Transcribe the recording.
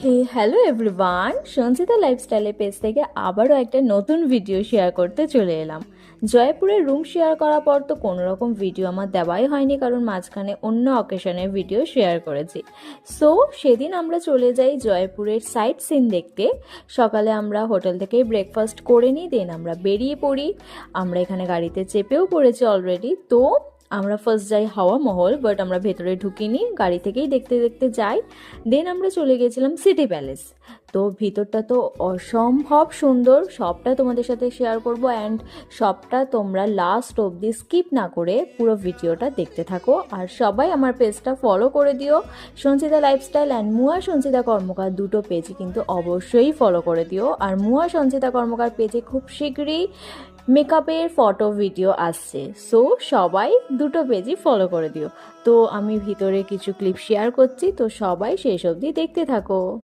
হে hello everyone, Sanchita লাইফস্টাইলের page থেকে আবারও একটা নতুন ভিডিও শেয়ার করতে চলে এলাম। জয়পুরের রুম শেয়ার করার পর তো কোনো রকম ভিডিও আমার দেওয়াই হয়নি, কারণ মাঝখানে অন্য অকেশনের ভিডিও শেয়ার করেছি। সো সেদিন আমরা চলে যাই জয়পুরের সাইট সিন দেখতে। সকালে আমরা হোটেল থেকেই ব্রেকফাস্ট করে নিই, দেন আমরা বেরিয়ে পড়ি। আমরা এখানে গাড়িতে চেপেও পড়েছি অলরেডি। তো আমরা ফার্স্ট যাই হাওয়া মহল, বাট আমরা ভেতরে ঢুকিনি, গাড়ি থেকেই দেখতে দেখতে যাই। দেন আমরা চলে গেছিলাম সিটি প্যালেস। তো ভিতরটা তো অসম্ভব সুন্দর, সবটা তোমাদের সাথে শেয়ার করব, অ্যান্ড সবটা তোমরা লাস্ট অবধি স্কিপ না করে পুরো ভিডিওটা দেখতে থাকো। আর সবাই আমার পেজটা ফলো করে দিও, সঞ্চিতা লাইফস্টাইল অ্যান্ড মুয়া সঞ্চিতা কর্মকার দুটো পেজই কিন্তু অবশ্যই ফলো করে দিও। আর মুয়া সঞ্চিতা কর্মকার পেজে খুব শীঘ্রই মেকআপের ফটো ভিডিও আসছে, সো সবাই দুটো পেজই ফলো করে দিও। তো আমি ভিতরে কিছু ক্লিপ শেয়ার করছি, তো সবাই শেষ অবধি দেখতে থাকো।